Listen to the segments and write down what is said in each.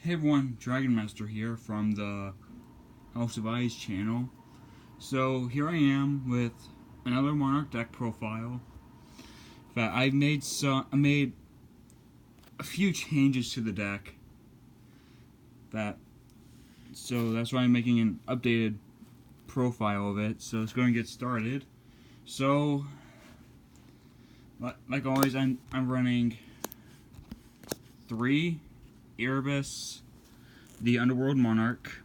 Hey everyone, Dragon Master here from the House of Eyes channel. So here I am with another Monarch deck profile. That I made a few changes to the deck. So that's why I'm making an updated profile of it. So let's go and get started. So like always, I'm running 3 Erebus, the Underworld Monarch.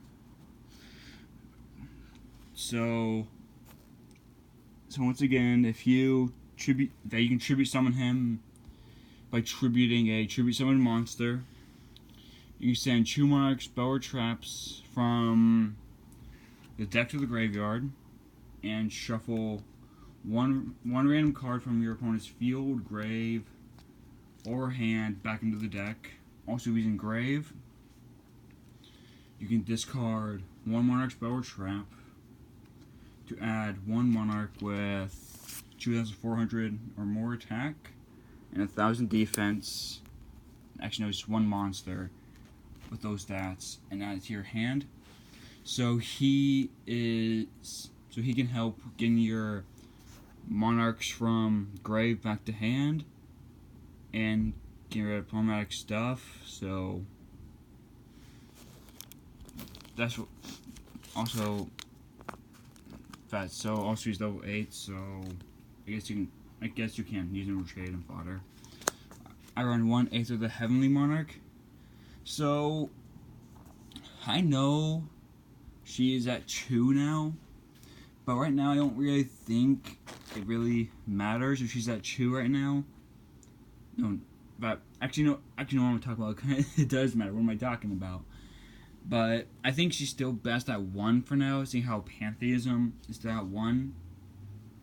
So once again, if you can tribute summon him by tributing a tribute summon monster. You send 2 Monarch spell or traps from the deck to the graveyard, and shuffle one random card from your opponent's field, grave, or hand back into the deck. Also using grave, you can discard 1 Monarch spell or trap to add 1 Monarch with 2,400 or more attack and 1,000 defense. Actually, no, it's 1 monster with those stats, and add it to your hand. So he can help getting your Monarchs from grave back to hand and getting rid of problematic stuff. So that's what also he's level 8, so I guess you can use him for trade and fodder. I run 1/8 of the Heavenly Monarch. So I know she is at 2 now, but right now I don't really think it really matters if she's at 2 right now. No, but actually no, what I'm talking about. It does matter. What am I talking about? But I think she's still best at 1 for now, seeing how Pantheism is still at 1.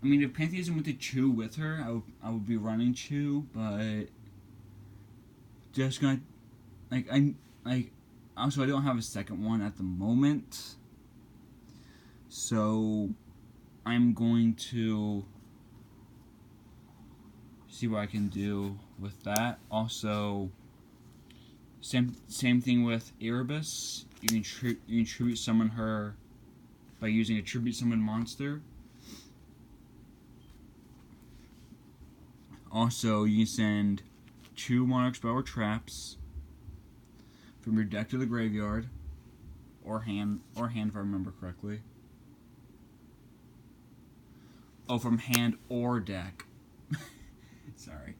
I mean, if Pantheism went to 2 with her, I would be running 2, but just gonna also I don't have a second one at the moment, so I'm going to see what I can do with that. Also, same thing with Erebus. You can tribute summon her by using a tribute summon monster. Also, you can send 2 Monarch spell or traps from your deck to the graveyard, or hand if I remember correctly. Oh, from hand or deck. Sorry.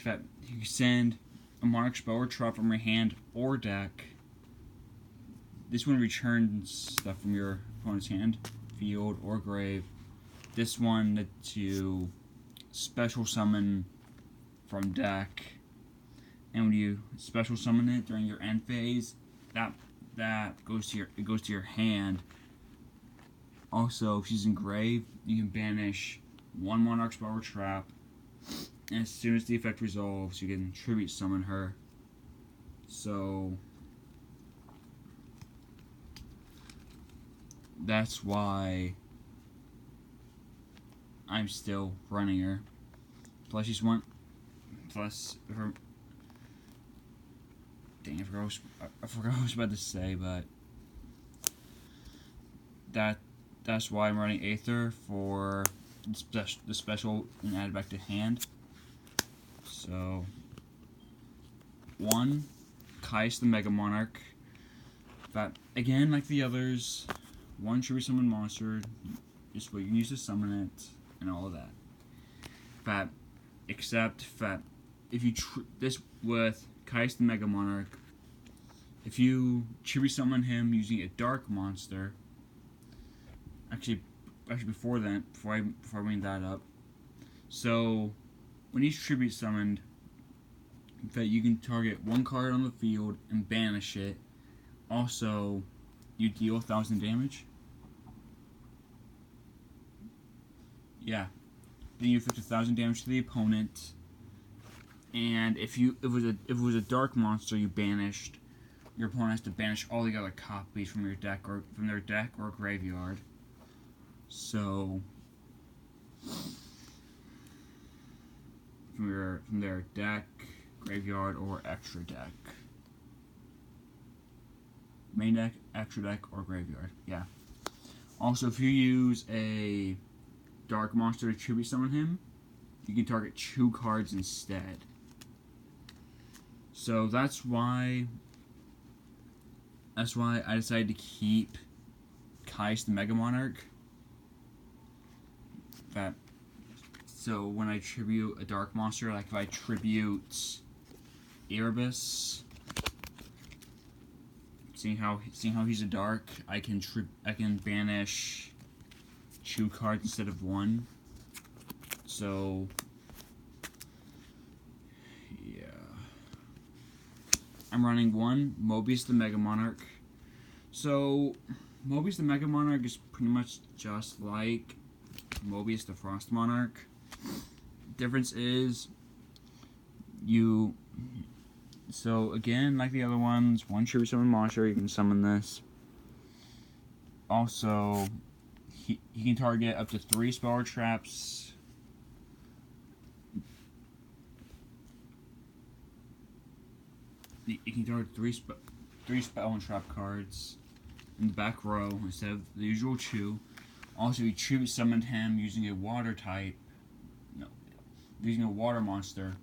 You send a Monarch spell or trap from your hand or deck. This one returns stuff from your opponent's hand, field, or grave. This one to special summon from deck, and when you special summon it during your end phase, that goes to your hand. Also, if she's in grave, you can banish 1 Monarch spell or trap, and as soon as the effect resolves, you can tribute summon her. So that's why I'm still running her. Plus she's one. Plus her. Dang, I forgot what I was about to say, but that's why I'm running Aether for the special and add it back to hand. So 1, Kais the Mega Monarch. That again, like the others, 1 tribute summon monster. Just what you can use to summon it and all of that. Except if you this with Kais the Mega Monarch, if you tribute summon him using a dark monster. Actually before I bring that up. So when he's tribute summoned, that you can target 1 card on the field and banish it. Also, you deal 1,000 damage. Yeah. Then you inflict 1,000 damage to the opponent. And if it was a dark monster you banished, your opponent has to banish all the other copies from your deck or from their deck or graveyard. So from their deck, graveyard, or extra deck. main deck, extra deck, or graveyard. Yeah. Also, if you use a dark monster to tribute summon him, you can target 2 cards instead. So that's why I decided to keep Kai's the Mega Monarch. So when I tribute a dark monster, like if I tribute Erebus, seeing how he's a dark, I can banish 2 cards instead of 1. So yeah, I'm running 1 Mobius the Mega Monarch. So Mobius the Mega Monarch is pretty much just like Mobius the Frost Monarch. Difference is so again, like the other ones, 1 tribute summon monster, you can summon this. Also, he can target up to 3 spell or traps. You can target 3 spell and trap cards in the back row instead of the usual 2. Also, you tribute summoned him using a water type. Using a water monster.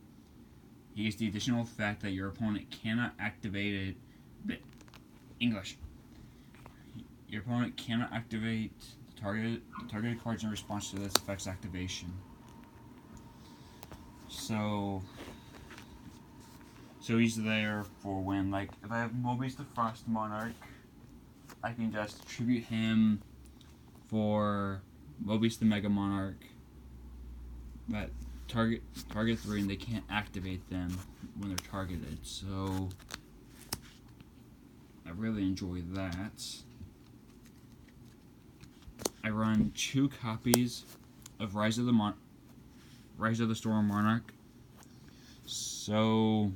He gets the additional effect that your opponent cannot activate it. English. Your opponent cannot activate the targeted cards in response to this effect's activation. So he's there for when, like, if I have Mobius the Frost Monarch, I can just tribute him for Mobius the Mega Monarch. But target 3 and they can't activate them when they're targeted. So I really enjoy that. I run 2 copies of Rise of the Storm Monarch. So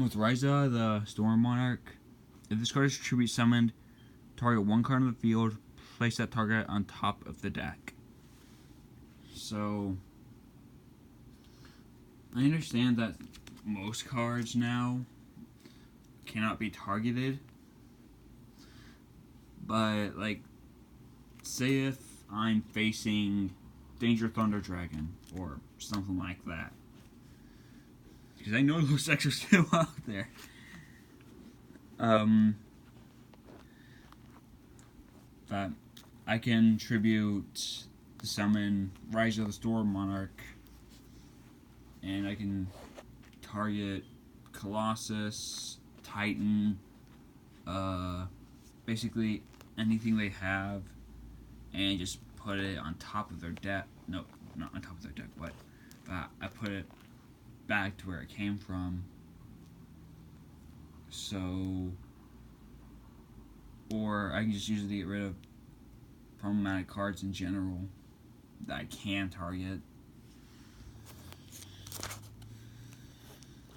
with Rise of the Storm Monarch, if this card is tribute summoned, target 1 card on the field, place that target on top of the deck. So I understand that most cards now cannot be targeted, but like, say if I'm facing Danger Thunder Dragon or something like that, because I know those decks are still out there. But I can tribute to summon Rise of the Storm Monarch, and I can target Colossus, Titan, basically anything they have, and just put it on top of their deck. No, not on top of their deck, but I put it back to where it came from. So, or I can just use it to get rid of problematic cards in general that I can target.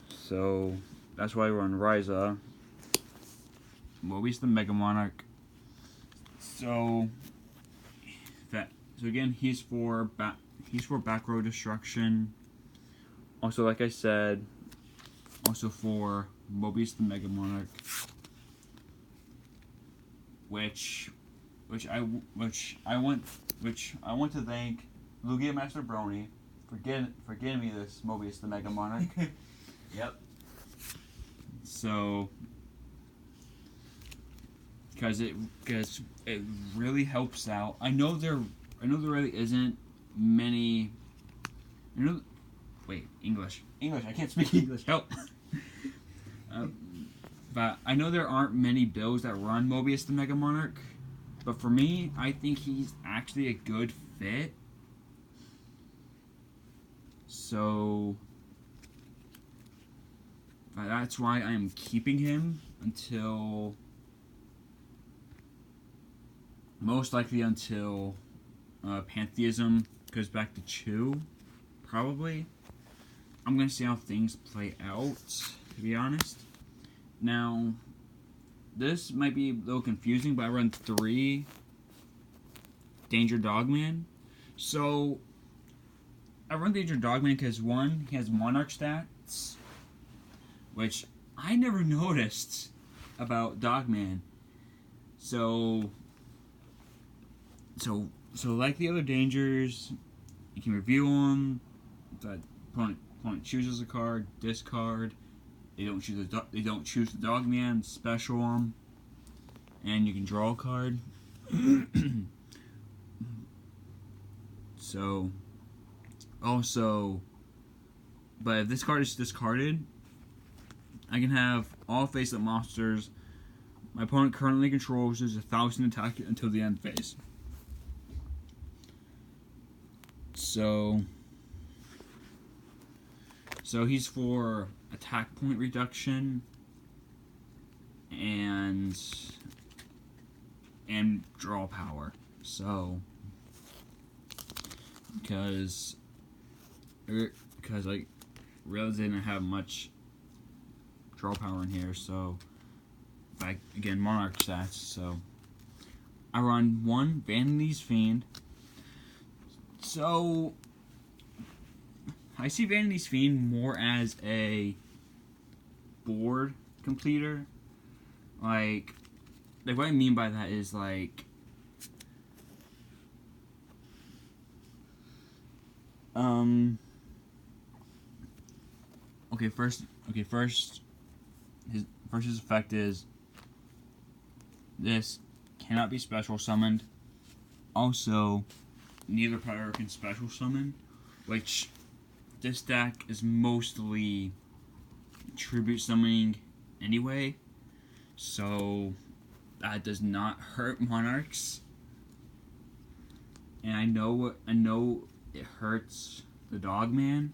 So that's why I run Ryza. Mobius the Mega Monarch. So again, he's for back row destruction. Also, like I said, also for Mobius the Mega Monarch, which I want to thank Lugia Master Brony for getting me this Mobius the Mega Monarch. Yep. So, because it really helps out. I know there really isn't many. English. I can't speak English. Help. But I know there aren't many builds that run Mobius the Mega Monarch. But for me, I think he's actually a good fit. So that's why I'm keeping him until, most likely until Pantheism goes back to 2, probably. I'm going to see how things play out, to be honest. Now, this might be a little confusing, but I run 3 Danger Dogman. So, I run Danger Dogman because, 1, he has Monarch stats, which I never noticed about Dogman. So like the other dangers, you can review them. The opponent chooses a card, discard. They don't choose the Dogman, special them, and you can draw a card. So, also, but if this card is discarded, I can have all face-up monsters my opponent currently controls is 1,000 attack until the end phase. So he's for attack point reduction and draw power. So because like realized they didn't have much draw power in here, so back again Monarch stats. So I run 1 Vanity's Fiend. So I see Vanity's Fiend more as a board completer. Like what I mean by that is like first his effect is this cannot be special summoned. Also, neither player can special summon, which this deck is mostly tribute summoning anyway, so that does not hurt Monarchs. And I know it hurts the Dogman,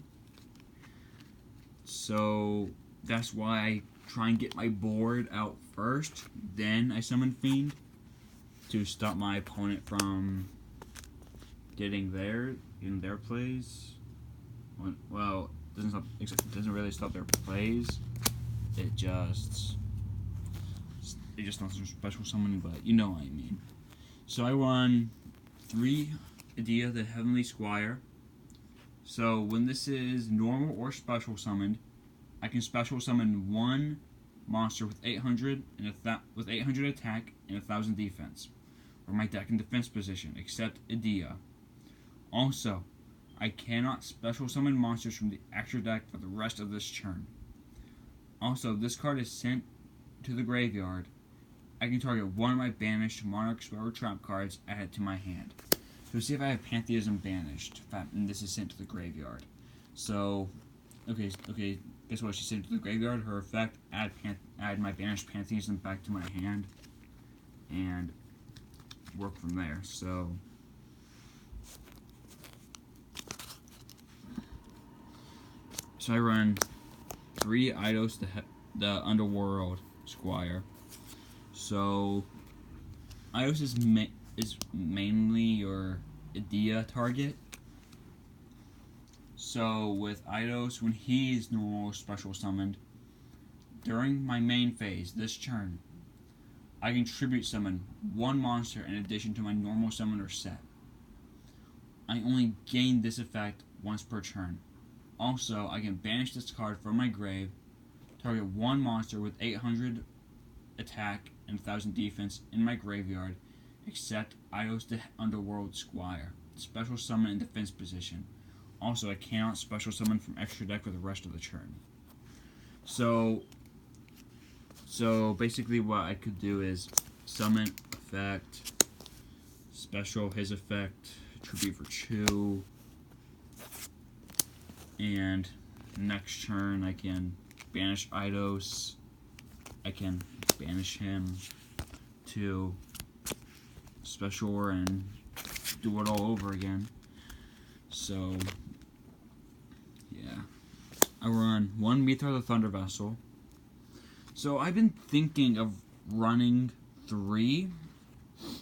so that's why I try and get my board out first, then I summon Fiend to stop my opponent from getting in their plays. Well, it doesn't really stop their plays. It just not some special summoning, but you know what I mean. So I run 3 Idea the Heavenly Squire. So when this is normal or special summoned, I can special summon 1 monster with 800 with 800 attack and 1,000 defense, or my deck in defense position, except Idea. Also, I cannot special summon monsters from the extra deck for the rest of this turn. Also, this card is sent to the graveyard. I can target one of my banished Monarch Spell Trap cards added to my hand. So see if I have Pantheism banished, and this is sent to the graveyard. So, okay, guess what? She sent it to the graveyard. Her effect: add my banished Pantheism back to my hand, and work from there. So I run 3 Eidos the Underworld Squire. So Eidos is mainly your Idea target. So with Eidos, when he's normal special summoned, during my main phase this turn, I can tribute summon 1 monster in addition to my normal summoner set. I only gain this effect once per turn. Also, I can banish this card from my grave, target 1 monster with 800 attack and 1,000 defense in my graveyard, except Eidos the Underworld Squire, special summon in defense position. Also, I cannot special summon from extra deck for the rest of the turn. So basically what I could do is summon effect, special his effect, tribute for 2, and next turn I can banish Eidos. I can banish him to special and do it all over again. So yeah, I run 1 Mithra the Thunder Vessel. So I've been thinking of running 3,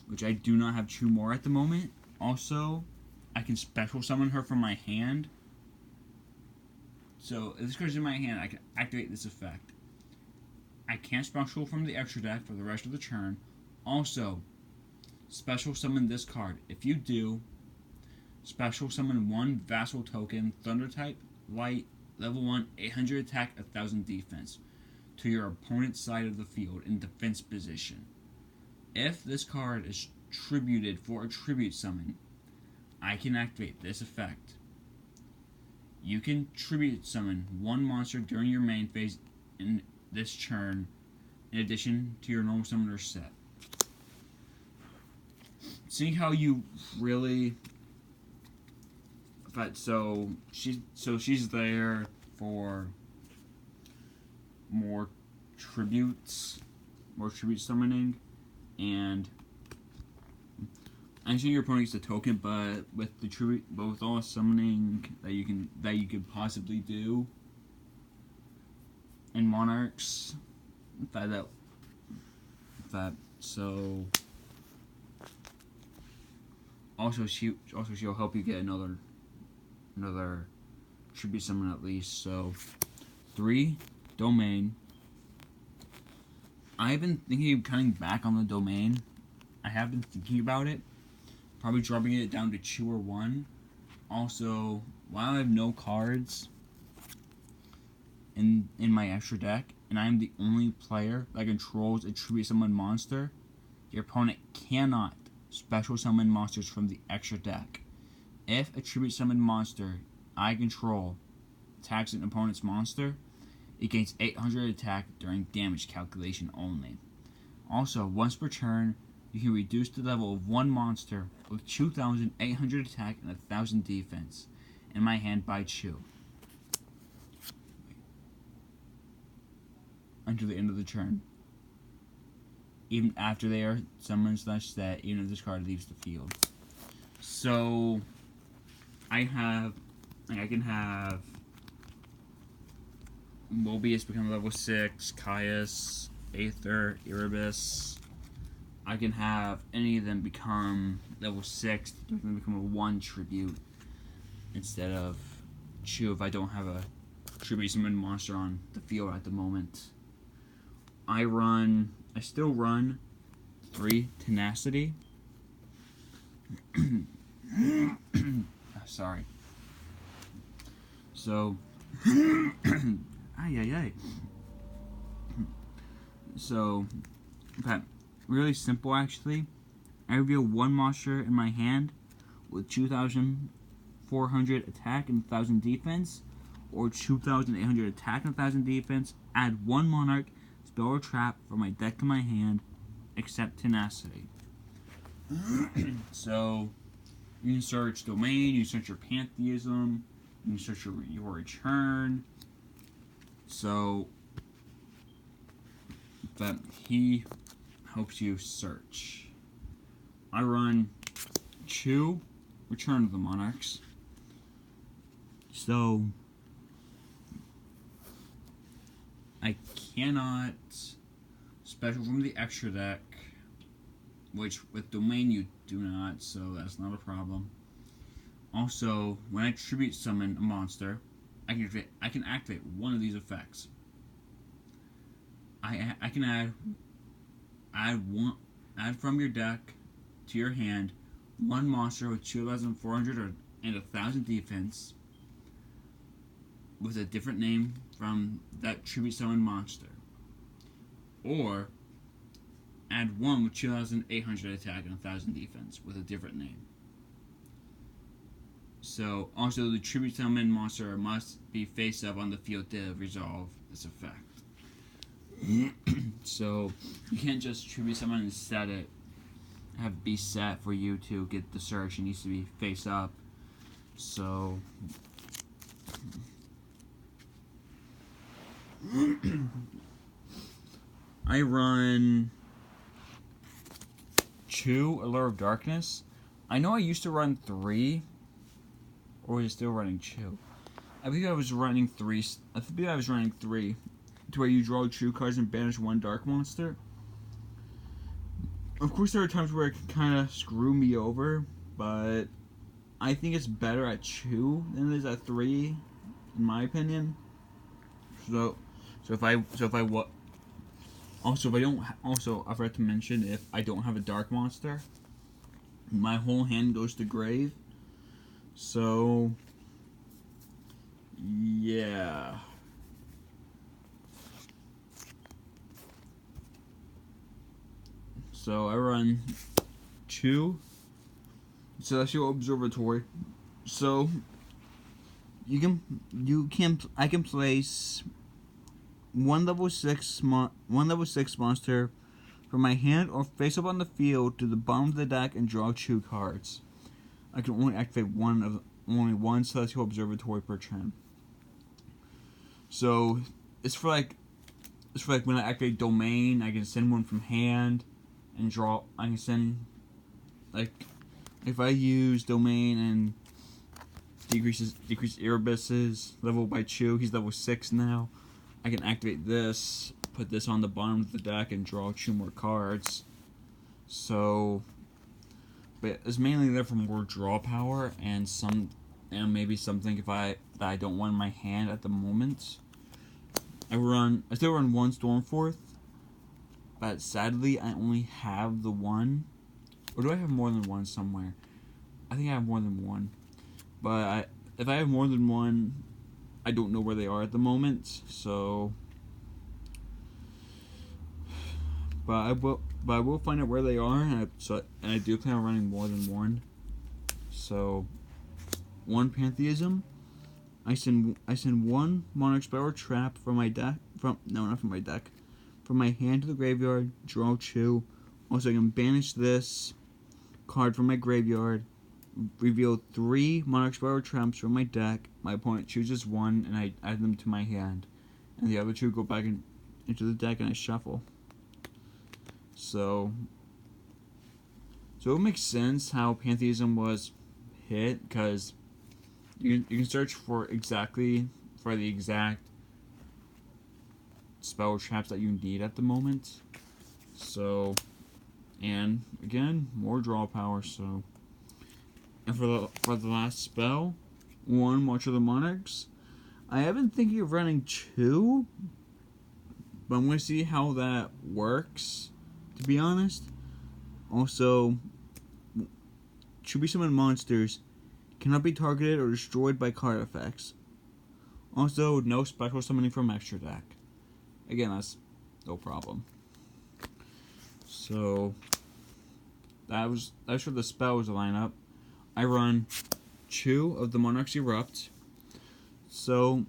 which I do not have 2 more at the moment. Also, I can special summon her from my hand. So if this card's in my hand, I can activate this effect. I can't special from the extra deck for the rest of the turn. Also, special summon this card. If you do, special summon 1 Vassal token, Thunder type, light, level 1, 800 attack, 1,000 defense. to your opponent's side of the field in defense position. If this card is tributed for a tribute summon, I can activate this effect. You can tribute summon one monster during your main phase in this turn, in addition to your normal summoner set. Seeing how you really, but so she's there for more tribute summoning, and I understand your opponent gets a token, but with all the summoning that you could possibly do in Monarchs, so also she'll help you get another tribute summon at least. So 3 domain. I've been thinking of cutting back on the domain. I have been thinking about it. Probably dropping it down to 2 or 1. Also, while I have no cards in my extra deck, and I am the only player that controls a tribute summon monster, your opponent cannot special summon monsters from the extra deck. If a tribute summon monster I control attacks an opponent's monster, it gains 800 attack during damage calculation only. Also, once per turn, you can reduce the level of one monster with 2,800 attack and 1,000 defense in my hand by 2 until the end of the turn, even after they are summoned / set, even if this card leaves the field. So I can have Mobius become level 6, Caius, Aether, Erebus. I can have any of them become level 6, become a 1 tribute instead of 2 if I don't have a tribute summon monster on the field at the moment. I still run 3 Tenacity. Sorry. So, So, okay, really simple actually. I reveal one monster in my hand with 2,400 attack and 1,000 defense, or 2,800 attack and 1,000 defense. Add one Monarch, spell or trap from my deck to my hand, except Tenacity. So, you can search Domain, you can search your Pantheism, you can search your Return. So, that he helps you search. I run 2 Return of the Monarchs. So, I cannot special from the extra deck, which with Domain you do not, so that's not a problem. Also, when I tribute summon a monster, I can activate one of these effects. I can add from your deck to your hand one monster with 2,400 and 1,000 defense with a different name from that tribute summon monster, or add one with 2,800 attack and 1,000 defense with a different name. So, also the tribute summon monster must be face up on the field to resolve this effect. So, you can't just tribute summon and set it, have it be set for you to get the search. It needs to be face up. So, I run 2 Allure of Darkness. I know I used to run 3, or is it still running 2? I believe I was running 3. To where you draw 2 cards and banish 1 dark monster. Of course, there are times where it can kind of screw me over, but I think it's better at 2 than it is at 3, in my opinion. I forgot to mention, if I don't have a dark monster, my whole hand goes to grave. So, yeah. So I run 2 Celestial Observatory. So I can place one level 6 monster from my hand or face up on the field to the bottom of the deck and draw 2 cards. I can only activate only one Celestial Observatory per turn. So it's for like when I activate Domain, I can send one from hand and draw. I can send, like, if I use Domain and decrease Erebus's level by 2, he's level 6 now. I can activate this, put this on the bottom of the deck, and draw 2 more cards. So, but it's mainly there for more draw power and maybe something that I don't want in my hand at the moment. I still run 1 Stormforth, but sadly I only have the 1. Or do I have more than 1 somewhere? I think I have more than 1. But if I have more than 1, I don't know where they are at the moment. So, but I will find out where they are, and I do plan on running more than 1. So, 1 Pantheism. I send 1 Monarchs Power Trap from my deck. From my hand to the graveyard. Draw 2. Also, I can banish this card from my graveyard. Reveal 3 Monarchs Power Traps from my deck. My opponent chooses 1, and I add them to my hand. And the other 2 go back into the deck, and I shuffle. So it makes sense how Pantheism was hit, because you can search for the exact spell traps that you need at the moment. So, and again, more draw power. So, and for the last spell, 1 March of the Monarchs. I have been thinking of running 2, but I'm going to see how that works, to be honest. Also, Tribute Summon monsters cannot be targeted or destroyed by card effects. Also, no special summoning from extra deck. Again, that's no problem. So, that's for the spells lineup. I run 2 of the Monarchs Erupt. So,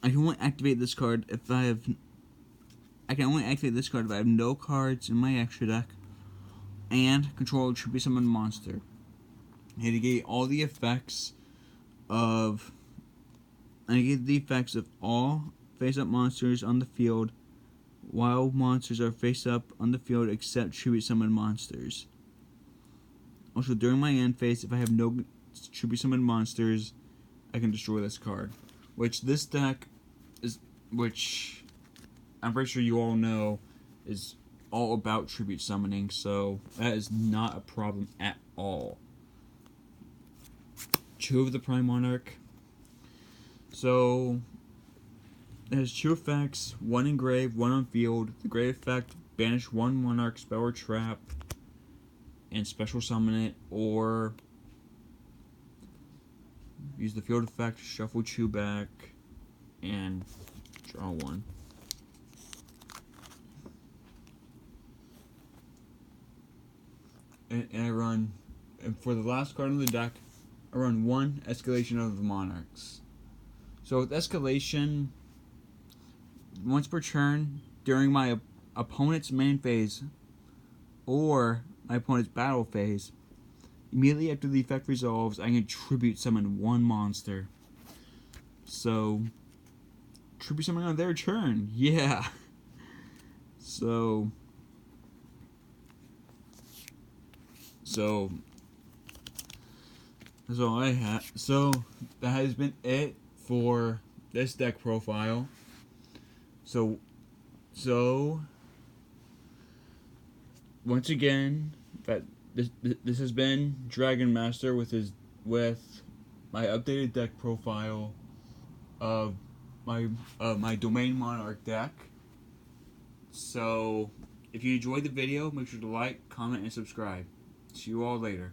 I can only activate this card if I have no cards in my extra deck and control a Tribute Summon monster. I negate all the effects of all face-up monsters on the field, while monsters are face-up on the field except Tribute Summon monsters. Also, during my end phase, if I have no Tribute Summon monsters, I can destroy this card. Which I'm pretty sure you all know is all about Tribute Summoning, so that is not a problem at all. 2 of the Prime Monarch. So, it has 2 effects, 1 in grave, 1 on field. The grave effect, banish 1 Monarch spell or trap, and special summon it, or use the field effect, shuffle 2 back, and draw 1. And for the last card in the deck, I run 1 Escalation of the Monarchs. So with Escalation, once per turn, during my opponent's main phase, or my opponent's battle phase, immediately after the effect resolves, I can Tribute Summon 1 monster. So, Tribute Summon on their turn, yeah! So, that's all I had. So, that has been it for this deck profile. So once again, this has been Dragon Master with my updated deck profile of my Domain Monarch deck. So if you enjoyed the video, make sure to like, comment, and subscribe. See you all later.